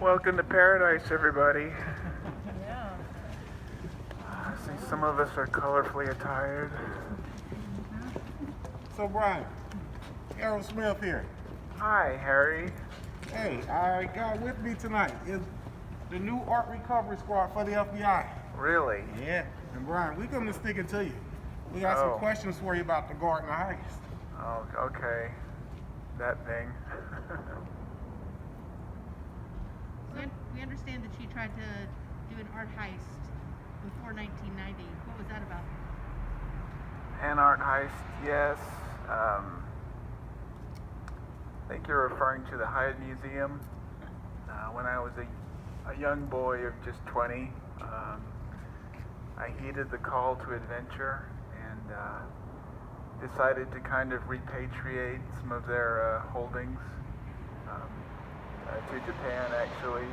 Welcome to paradise, everybody. Yeah. I see some of us are colorfully attired. So Brian, Harold Smith here. Hi, Harry. Hey, I got with me tonight is the new art recovery squad for the FBI. Really? Yeah. And Brian, we're going to stick it to you. We got some questions for you about the Gardner Heist. Oh, okay. That thing. We understand that she tried to do an art heist before 1990. What was that about? An art heist, yes. I think you're referring to the Hyatt Museum. When I was a young boy of just 20, I heeded the call to adventure and decided to kind of repatriate some of their holdings to Japan. Actually,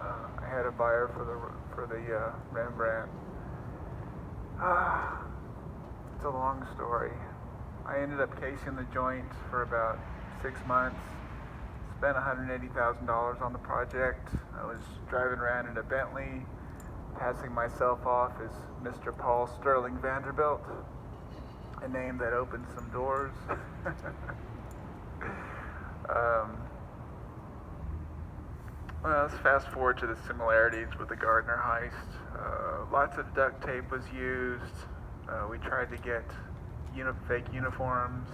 I had a buyer for the Rembrandt. It's a long story. I ended up casing the joint for about 6 months. Spent $180,000 on the project. I was driving around in a Bentley, passing myself off as Mr. Paul Sterling Vanderbilt, a name that opened some doors. Well, let's fast forward to the similarities with the Gardner heist. Lots of duct tape was used. We tried to get fake uniforms.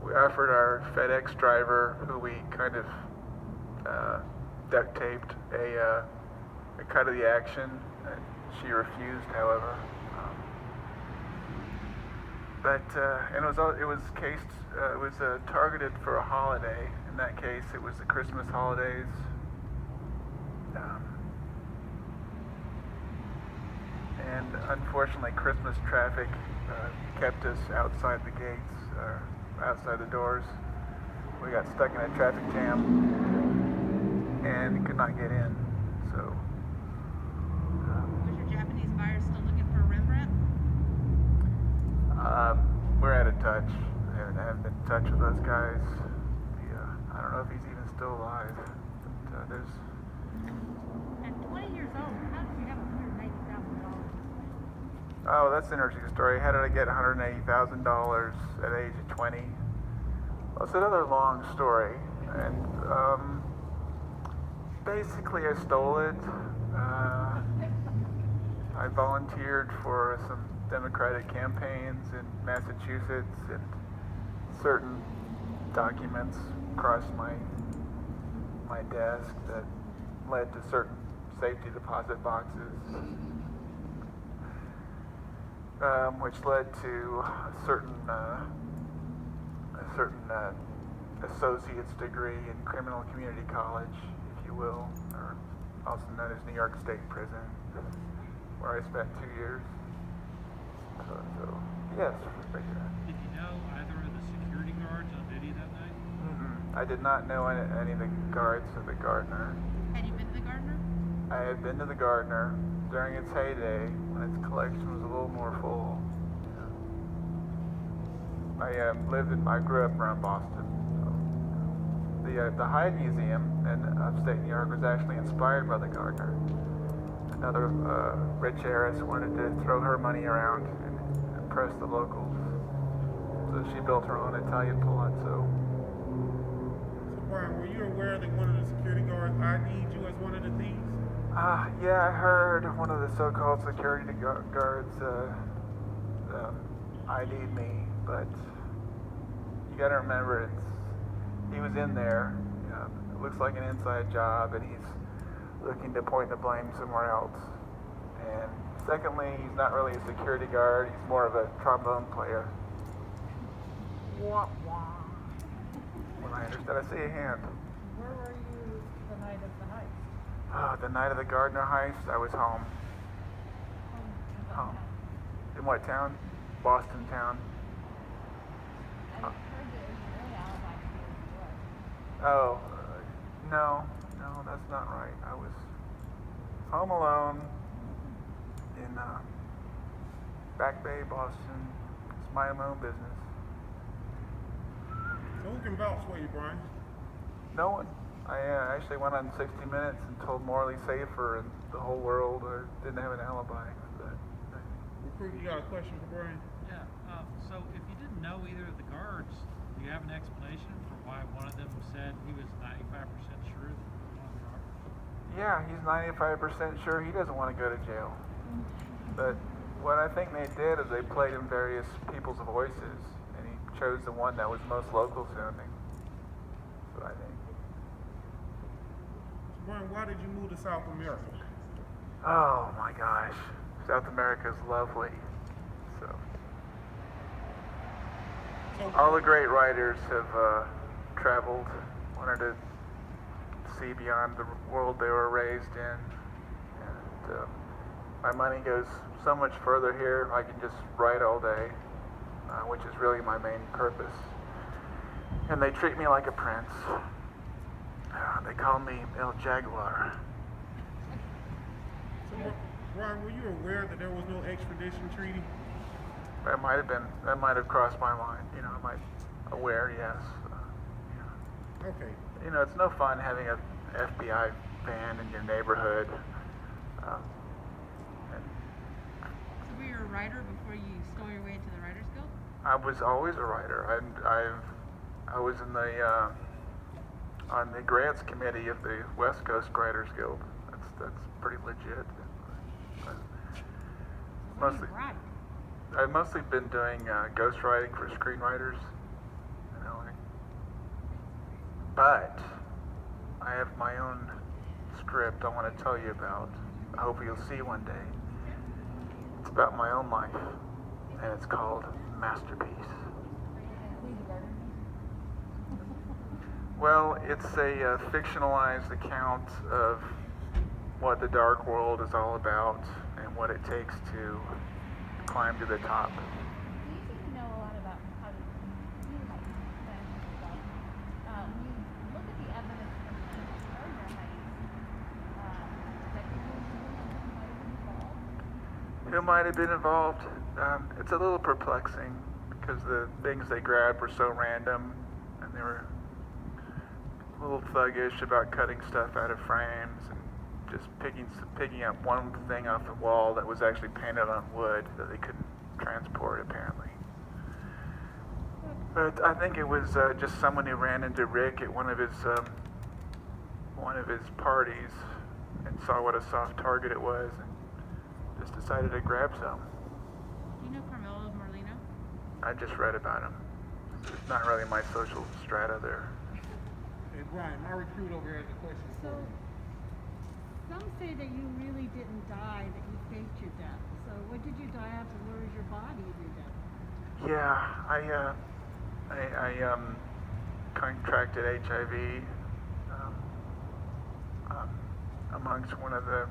We offered our FedEx driver, who we kind of duct taped, a cut of the action. She refused, however. And it was cased. It was targeted for a holiday. In that case, it was the Christmas holidays. And unfortunately, Christmas traffic kept us outside the gates, outside the doors. We got stuck in a traffic jam and could not get in. So. Was your Japanese buyer still looking for a Rembrandt? We're out of touch. I haven't been in touch with those guys. I don't know if he's even still alive. But, there's. At 20 years old, how did you have $180,000? Oh, that's an interesting story. How did I get $180,000 at age of 20? Well, it's another long story. And basically, I stole it. I volunteered for some Democratic campaigns in Massachusetts, and certain documents crossed my desk that led to certain safety deposit boxes, which led to a certain associate's degree in criminal community college, if you will, or also known as New York State Prison, where I spent 2 years. So yes, right here. Did you know either of the security guards on duty that night? I did not know any of the guards of the Gardner. Had you been to the Gardner? I had been to the Gardner during its heyday, when its collection was a little more full. I grew up around Boston. So. The Hyatt Museum in upstate New York was actually inspired by the Gardner. Another rich heiress wanted to throw her money around and impress the locals. So she built her own Italian palazzo. So Brian, were you aware that one of the security guards ID'd you as one of the thieves? Yeah, I heard one of the so-called security guards ID'd me, but you gotta remember, he was in there. It looks like an inside job, and he's looking to point the blame somewhere else. And secondly, he's not really a security guard, he's more of a trombone player. Wah, wah. When I understand, I see a hand. Where were you the night of the heist? The night of the Gardner heist, I was home. Home. In what town? Boston town. I heard that it was your alibi to be Oh, no, that's not right. I was home alone in Back Bay, Boston. It's my own business. So who can vouch for you, Brian? No one. I actually went on 60 Minutes and told Morley Safer and the whole world I didn't have an alibi. Recruit, you got a question for Brian? Yeah, so if you didn't know either of the guards, do you have an explanation for why one of them said he was 95% sure that one of the robbers? Yeah, he's 95% sure he doesn't want to go to jail. But what I think they did is they played in various people's voices, and he chose the one that was most local sounding. So I think. Brian, why did you move to South America? Oh my gosh, South America is lovely. So all the great writers have traveled, wanted to see beyond the world they were raised in, and my money goes so much further here. I can just write all day, which is really my main purpose. And they treat me like a prince. They call me El Jaguar. So, Brian, were you aware that there was no extradition treaty? That might have crossed my mind. You know, I might aware, yes. Okay. You know, it's no fun having a FBI van in your neighborhood. So were you a writer before you stole your way into the Writers Guild? I was always a writer. I was in the on the grants committee of the West Coast Writers Guild. That's pretty legit. Mostly, I've mostly been doing ghostwriting for screenwriters. You know, but I have my own script I want to tell you about. I hope you'll see one day. It's about my own life, and it's called Masterpiece. Well, it's a fictionalized account of what the dark world is all about and what it takes to climb to the top. You seem to know a lot about how to do like fantasy stuff. When you look at the evidence from the Gardner heist, that Who might have been involved? It's a little perplexing because the things they grabbed were so random, and they were a little thuggish about cutting stuff out of frames and just picking up one thing off the wall that was actually painted on wood that they couldn't transport apparently. But I think it was just someone who ran into Rick at one of his parties and saw what a soft target it was and just decided to grab some. Do you know Carmelo Morlino? I just read about him. It's not really my social strata there. Hey, Brian, my recruit over here has a question for So, you. some say that you really didn't die, that you faked your death. So, what did you die of, and where is your body of your death? Yeah, I contracted HIV amongst one of the,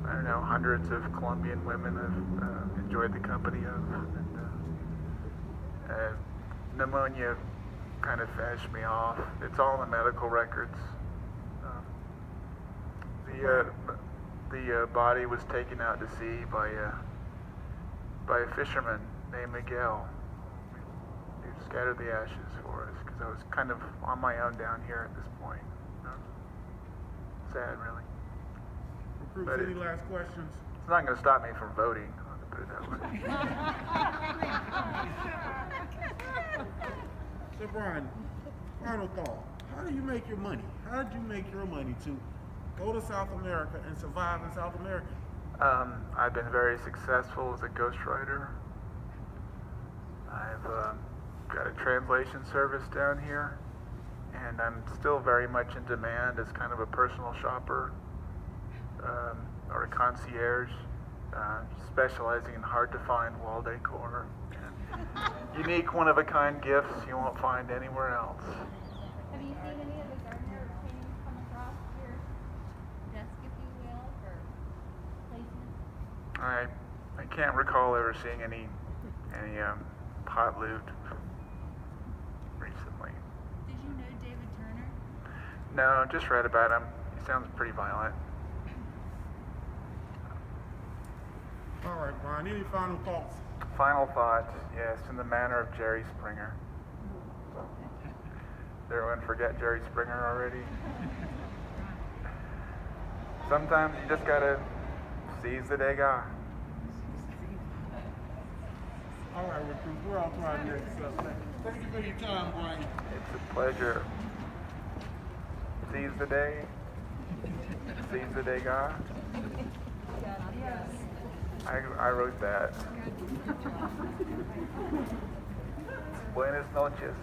I don't know, hundreds of Colombian women I've enjoyed the company of. And, pneumonia kind of finished me off. It's all in the medical records. The body was taken out to sea by a fisherman named Miguel. He scattered the ashes for us because I was kind of on my own down here at this point. Sad, really. Recruits, But any last questions? It's not going to stop me from voting. I'll put it that way. So, Brian, final thought. How do you make your money? How did you make your money to go to South America and survive in South America? I've been very successful as a ghostwriter. I've got a translation service down here, and I'm still very much in demand as kind of a personal shopper or a concierge, specializing in hard-to-find wall decor. Unique, one-of-a-kind gifts you won't find anywhere else. have you seen any of the Gardner paintings come across your desk, if you will, for placement? I can't recall ever seeing any hot loot recently. Did you know David Turner? No, just read about him. He sounds pretty violent. All right, Brian, any final thoughts? Final thought, yes, in the manner of Jerry Springer. Everyone forget Jerry Springer already. Sometimes you just gotta seize the day, guy. All right, recruit, we're on to our next subject. Thank you for your time, Brian. It's a pleasure. Seize the day. Seize the day, guy. I wrote that. Buenas noches.